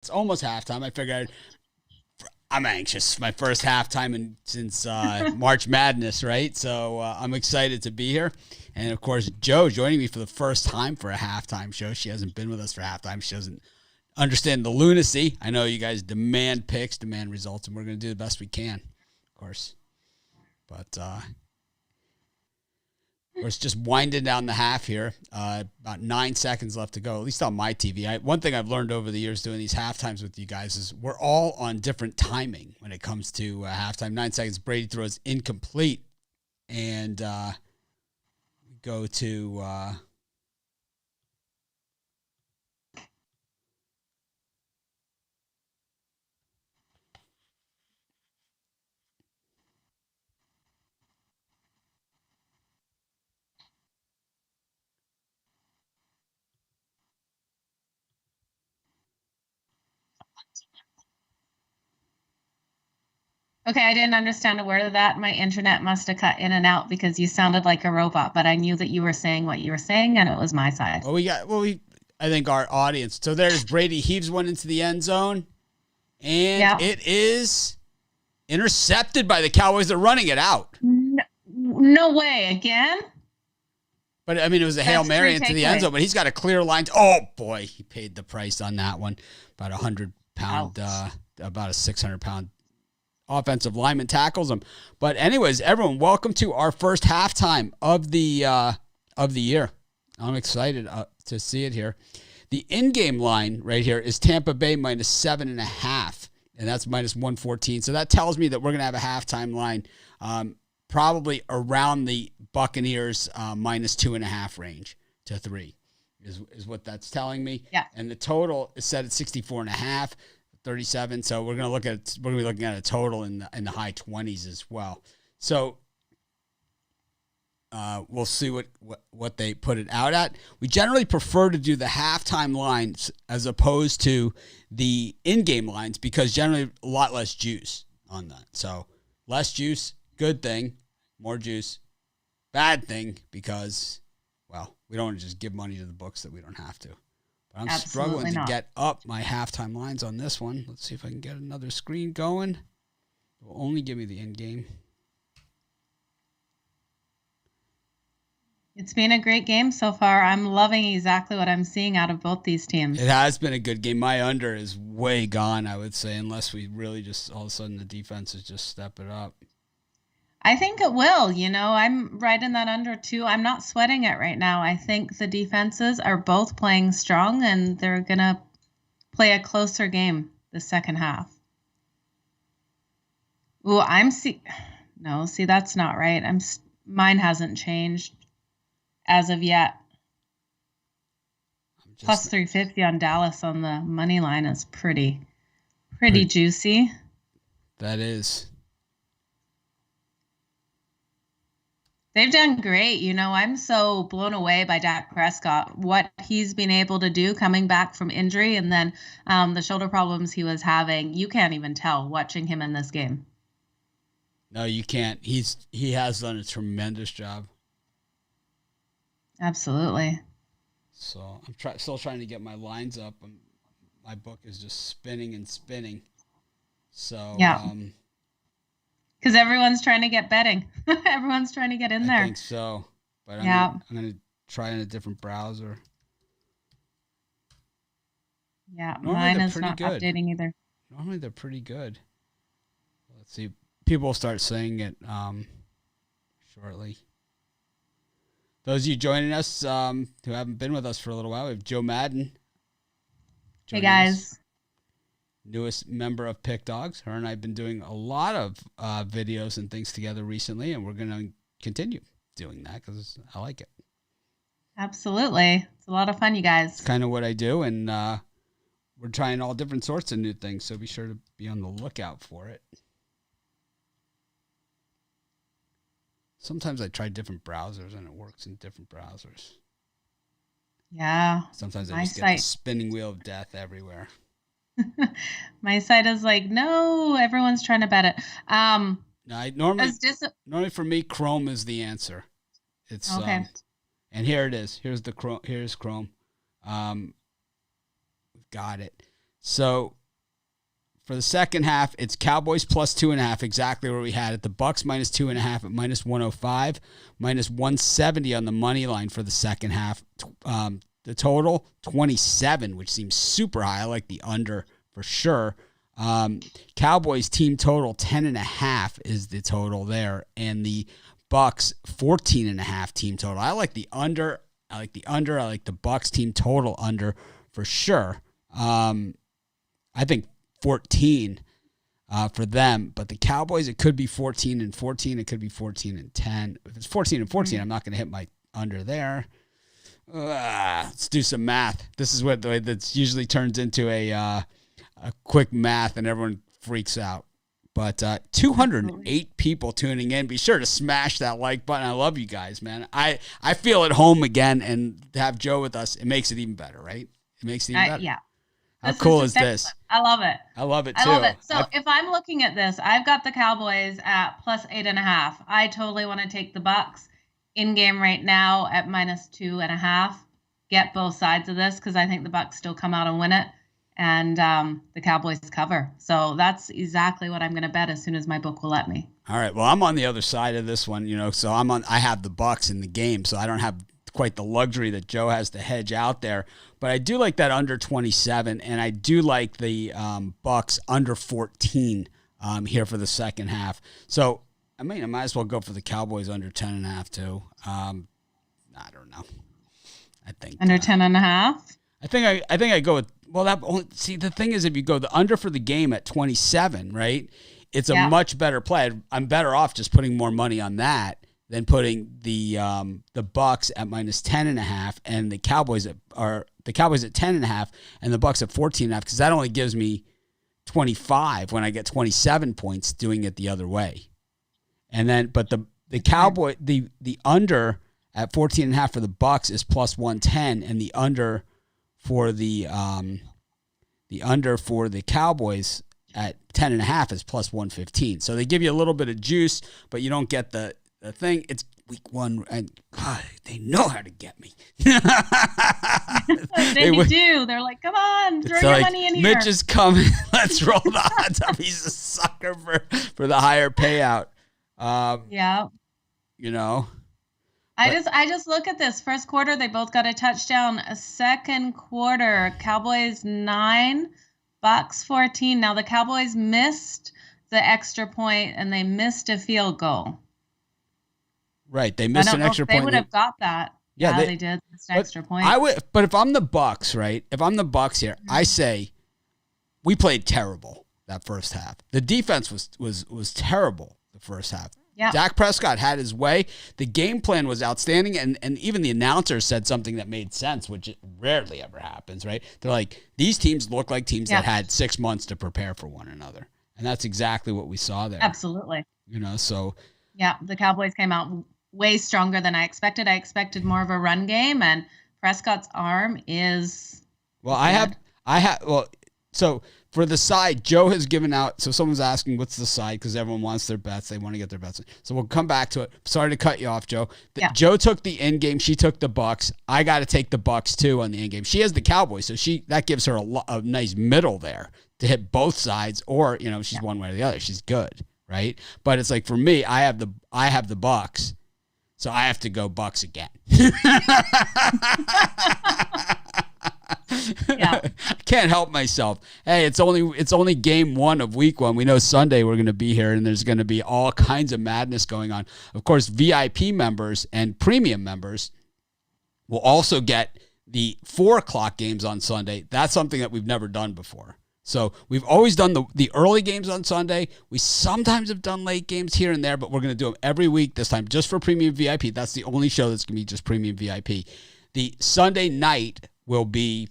It's almost halftime. I figured I'm anxious. My first halftime since March Madness, right? So I'm excited to be here. And of course, Joe joining me for the first time for a halftime show. She hasn't been with us for halftime. She doesn't understand the lunacy. I know you guys demand picks, demand results, and we're going to do the best we can, of course. But we're just winding down the half here. About 9 seconds left to go, at least on my TV. One thing I've learned over the years doing these halftimes with you guys is we're all on different timing when it comes to halftime. 9 seconds, Brady throws incomplete, and go to Okay, I didn't understand a word of that. My internet must have cut in and out because you sounded like a robot, but I knew that you were saying what you were saying, and it was my side. I think our audience. So there's Brady heaves one into the end zone, and it is intercepted by the Cowboys. They're running it out. No way. Again? But, I mean, it was a Hail Mary into the end zone, but he's got a clear line. Oh, boy, he paid the price on that one. About 100-pound, about a 600-pound offensive lineman tackles him. But anyways, everyone, welcome to our first halftime of the year. I'm excited to see it here. The in-game line right here is Tampa Bay minus 7.5, and that's minus 114. So that tells me that we're going to have a halftime line probably around the Buccaneers minus 2.5 range to 3 is what that's telling me. Yeah. And the total is set at 64.5. 37. So we're going to be looking at a total in the high 20s as well. So we'll see what they put it out at. We generally prefer to do the halftime lines as opposed to the in-game lines because generally a lot less juice on that. So less juice, good thing. More juice, bad thing because, well, we don't want to just give money to the books that we don't have to. But I'm struggling to get up my halftime lines on this one. Let's see if I can get another screen going. It will only give me the end game. It's been a great game so far. I'm loving exactly what I'm seeing out of both these teams. It has been a good game. My under is way gone, I would say, unless we really just all of a sudden the defense is just step it up. I think it will. I'm right in that under too. I'm not sweating it right now. I think the defenses are both playing strong, and they're going to play a closer game the second half. Ooh, No, that's not right. Mine hasn't changed as of yet. Plus 350 on Dallas on the money line is pretty juicy. That is. They've done great. I'm so blown away by Dak Prescott, what he's been able to do coming back from injury and then the shoulder problems he was having. You can't even tell watching him in this game. No, you can't. He has done a tremendous job. Absolutely. So I'm still trying to get my lines up. My book is just spinning and spinning. So yeah. Because everyone's trying to get betting. Everyone's trying to get in there. I think so. But I'm going to try in a different browser. Yeah, normally mine is not good. Updating either. Normally they're pretty good. Let's see. People will start saying it shortly. Those of you joining us who haven't been with us for a little while, we have Joe Madden. Hey, guys. Newest member of Pick Dogs. Her and I have been doing a lot of videos and things together recently, and we're going to continue doing that because I like it. Absolutely. It's a lot of fun, you guys. It's kind of what I do, and we're trying all different sorts of new things, so be sure to be on the lookout for it. Sometimes I try different browsers, and it works in different browsers. Yeah. Sometimes I just get the spinning wheel of death everywhere. My site is like, no, everyone's trying to bet it. No, normally for me, Chrome is the answer. It's okay. And here it is. Here's Chrome. We've got it. So for the second half, it's Cowboys plus 2.5, exactly where we had it. The Bucks minus 2.5 at minus 105, minus 170 on the money line for the second half. The total 27, which seems super high. I like the under for sure. Cowboys team total 10.5 is the total there, and the Bucks 14.5 team total. I like the under. I like the Bucks team total under for sure. I think 14 for them, but the Cowboys, it could be 14-14. It could be 14-10. If it's 14-14, I'm not going to hit my under there. Let's do some math. This is what that usually turns into a quick math, and everyone freaks out. But 208 people tuning in. Be sure to smash that like button. I love you guys, man. I feel at home again, and to have Joe with us, it makes it even better, right? It makes it even better. Yeah. How cool is this? I love it. I love it, too. I love it. So if I'm looking at this, I've got the Cowboys at plus 8.5. I totally want to take the Bucks in game right now at minus 2.5. Get both sides of this because I think the Bucks still come out and win it. And the Cowboys cover. So that's exactly what I'm going to bet as soon as my book will let me. All right. Well, I'm on the other side of this one, so I have the Bucks in the game, so I don't have quite the luxury that Joe has to hedge out there. But I do like that under 27, and I do like the Bucks under 14 here for the second half. So, I might as well go for the Cowboys under 10.5 too. I don't know. I think under 10.5. I think I go with. Well, the thing is, if you go the under for the game at 27, right, it's a much better play. I'm better off just putting more money on that than putting the Bucks at minus 10.5 and the Cowboys at 10.5 and the Bucks at 14.5, because that only gives me 25 when I get 27 points doing it the other way. And then, but the Cowboy the under at 14.5 for the Bucks is plus 110, and the under for the Cowboys at 10.5 is plus 115. So they give you a little bit of juice, but you don't get the thing. It's week one, and God, they know how to get me. they do. They're like, come on, throw your money in here. Mitch is coming. Let's roll the odds up. He's a sucker for the higher payout. Yeah. I just look at this. First quarter, they both got a touchdown. A second quarter, Cowboys 9, Bucks 14. Now the Cowboys missed the extra point and they missed a field goal. Right, they missed an extra point. They would have got that. Yeah, they did. Missed an extra point. But if I'm the Bucks, right? If I'm the Bucks here, I say we played terrible that first half. The defense was terrible the first half. Yeah. Dak Prescott had his way. The game plan was outstanding, and even the announcers said something that made sense, which rarely ever happens, right? They're like, these teams look like teams that had 6 months to prepare for one another. And that's exactly what we saw there. Absolutely. So. Yeah, the Cowboys came out way stronger than I expected. I expected more of a run game, and Prescott's arm is. Well, so for the side, Joe has given out. So someone's asking, what's the side? Because everyone wants their bets. They want to get their bets. So we'll come back to it. Sorry to cut you off, Joe. Joe took the end game. She took the Bucks. I got to take the Bucks too on the end game. She has the Cowboys, so that gives her a nice middle there to hit both sides. Or she's one way or the other. She's good, right? But it's like for me, I have the Bucks, so I have to go Bucks again. Yeah. I can't help myself. Hey, it's only game 1 of week 1. We know Sunday we're going to be here, and there's going to be all kinds of madness going on. Of course, VIP members and premium members will also get the 4:00 games on Sunday. That's something that we've never done before. So we've always done the early games on Sunday. We sometimes have done late games here and there, but we're going to do them every week this time just for premium VIP. That's the only show that's going to be just premium VIP. The Sunday night will be,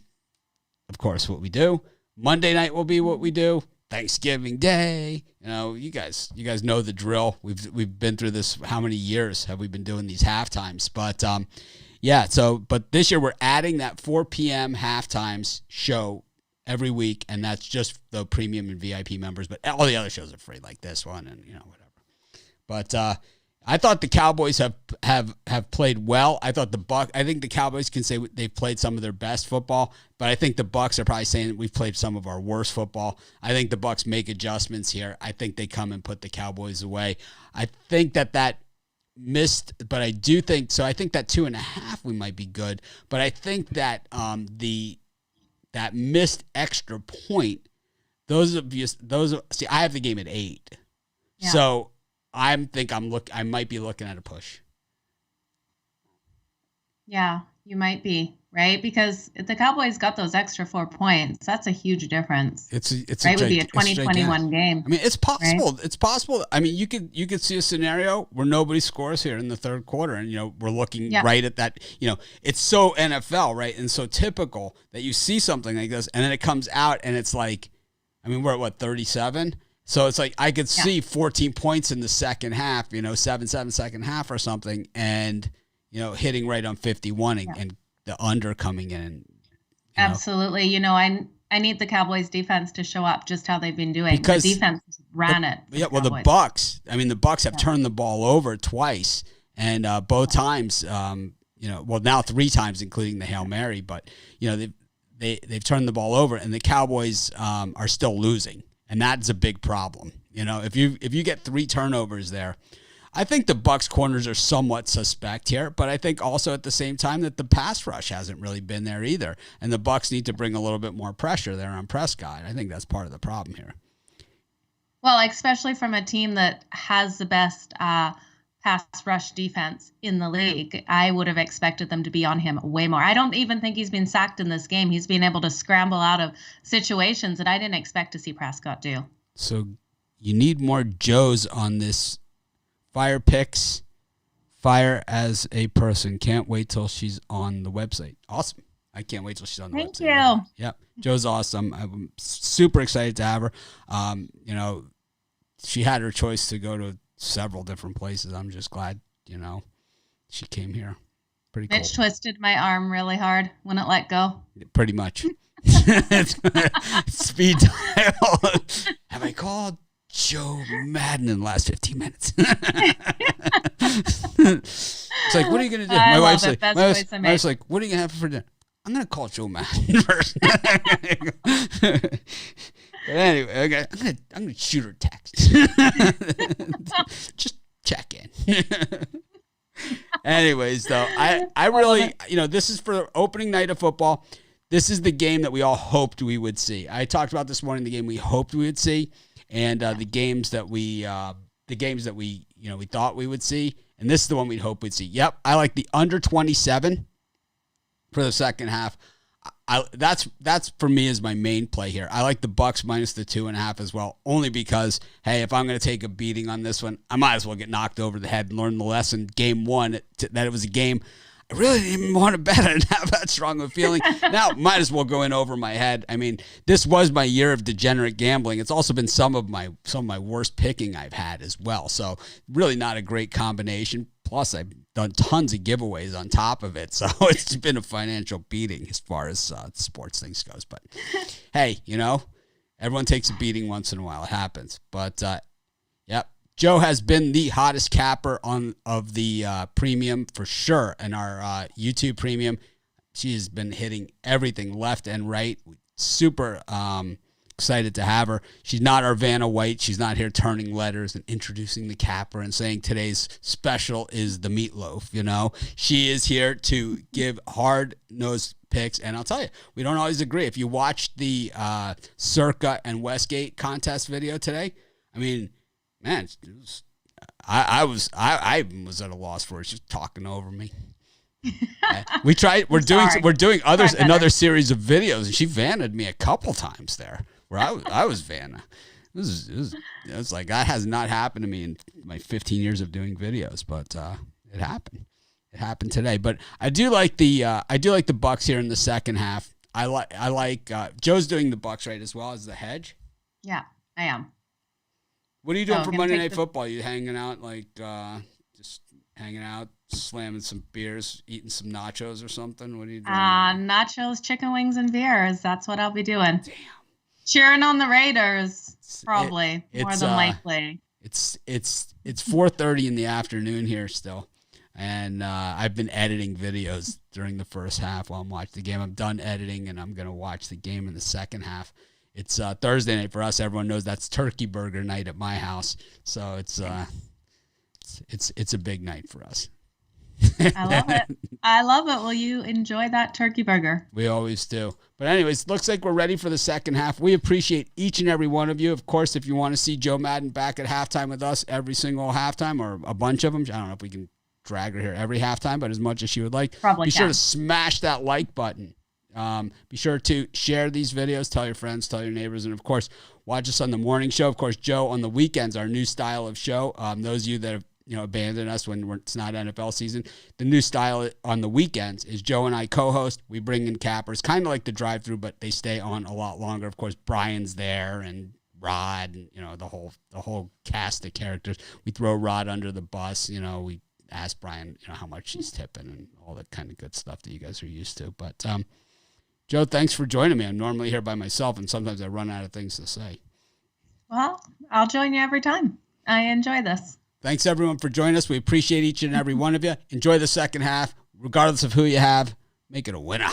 of course, what we do. Monday night will be what we do. Thanksgiving Day. You guys know the drill. We've been through this. How many years have we been doing these halftimes? But but this year we're adding that 4 p.m. halftimes show every week, and that's just the premium and VIP members. But all the other shows are free, like this one, and whatever. But I thought the Cowboys have played well. I think the Cowboys can say they've played some of their best football, but I think the Bucs are probably saying we've played some of our worst football. I think the Bucs make adjustments here. I think they come and put the Cowboys away. I think that missed, but I do think so. I think that 2.5 we might be good, but I think that that missed extra point. See, I have the game at 8, so I might be looking at a push. Yeah, you might be, right? Because if the Cowboys got those extra 4 points, that's a huge difference. It would be a 20-21 game. I mean, it's possible. Right? It's possible. I mean, you could see a scenario where nobody scores here in the third quarter, and we're looking right at that. It's so NFL, right, and so typical that you see something like this, and then it comes out, and it's like, I mean, we're at what, 37? So it's like I could see 14 points in the second half, 7-7 second half or something, and hitting right on 51 and the under coming in. Absolutely. I need the Cowboys defense to show up just how they've been doing. Because the defense ran it. Yeah, well, the Bucs have turned the ball over twice, and both times, now 3 times, including the Hail Mary, but they've turned the ball over, and the Cowboys are still losing. And that's a big problem. If you get 3 turnovers there, I think the Bucs corners are somewhat suspect here, but I think also at the same time that the pass rush hasn't really been there either. And the Bucs need to bring a little bit more pressure there on Prescott. I think that's part of the problem here. Well, especially from a team that has the best pass rush defense in the league, I would have expected them to be on him way more. I don't even think he's been sacked in this game. He's been able to scramble out of situations that I didn't expect to see Prescott do. So you need more Joes on this. Fire picks, fire as a person. Can't wait till she's on the website. Awesome. I can't wait till she's on the website. Thank you. Yep. Joe's awesome. I'm super excited to have her. She had her choice to go to several different places. I'm just glad, she came here. Pretty cool. Mitch twisted my arm really hard. Wouldn't let go. Pretty much. Speed dial. Have I called Joe Madden in the last 15 minutes? It's like, what are you going to do? My wife's like, what are you going to have for dinner? I'm going to call Joe Madden first. But anyway, okay, I'm going to shoot her a text. Just check in. Anyways, though, I really, this is for opening night of football. This is the game that we all hoped we would see. I talked about this morning the game we hoped we would see, and the games that we we thought we would see, and this is the one we'd hope we'd see. Yep, I like the under 27 for the second half. That's for me is my main play here. I like the Bucs minus the 2.5 as well, only because, hey, if I'm going to take a beating on this one, I might as well get knocked over the head and learn the lesson. Game 1 that it was a game I really didn't even want to bet. I didn't have that strong of a feeling. Now, might as well go in over my head. I mean, this was my year of degenerate gambling. It's also been some of my worst picking I've had as well. So really not a great combination. Plus, I've done tons of giveaways on top of it. So it's been a financial beating as far as sports things goes. But hey, everyone takes a beating once in a while. It happens. But yep. Joe has been the hottest capper of the premium for sure, and our YouTube premium. She has been hitting everything left and right. Super excited to have her. She's not our Vanna White. She's not here turning letters and introducing the capper and saying today's special is the meatloaf. She is here to give hard-nosed picks, and I'll tell you, we don't always agree. If you watched the Circa and Westgate contest video today, I mean, man, I was at a loss for her. She's talking over me. We tried. We're doing another series of videos, and she vanned me a couple times there. Where I was Vanna. It was like that has not happened to me in my 15 years of doing videos, but it happened. It happened today. But I do like the Bucs here in the second half. I like Joe's doing the Bucs right as well as the hedge. Yeah, I am. What are you doing for Monday Night Football? You hanging out, just hanging out, slamming some beers, eating some nachos or something? What are you doing? Nachos, chicken wings, and beers. That's what I'll be doing. Damn. Cheering on the Raiders, probably, more than likely. It's 4:30 in the afternoon here still. And I've been editing videos during the first half while I'm watching the game. I'm done editing, and I'm going to watch the game in the second half. It's Thursday night for us. Everyone knows that's turkey burger night at my house. So it's a big night for us. I love it. I love it. Will you enjoy that turkey burger? We always do. But anyways, looks like we're ready for the second half. We appreciate each and every one of you. Of course, if you want to see Joe Madden back at halftime with us every single halftime, or a bunch of them, I don't know if we can drag her here every halftime, but as much as she would like, be sure to smash that like button. Be sure to share these videos, tell your friends, tell your neighbors, and of course, watch us on the morning show. Of course, Joe on the weekends, our new style of show. Those of you that have abandoned us when it's not NFL season, the new style on the weekends is Joe and I co-host. We bring in cappers, kind of like the drive-through, but they stay on a lot longer. Of course, Brian's there and Rod, and the whole cast of characters. We throw Rod under the bus. We ask Brian, how much he's tipping and all that kind of good stuff that you guys are used to. But Joe, thanks for joining me. I'm normally here by myself, and sometimes I run out of things to say. Well, I'll join you every time. I enjoy this. Thanks, everyone, for joining us. We appreciate each and every one of you. Enjoy the second half. Regardless of who you have, make it a winner.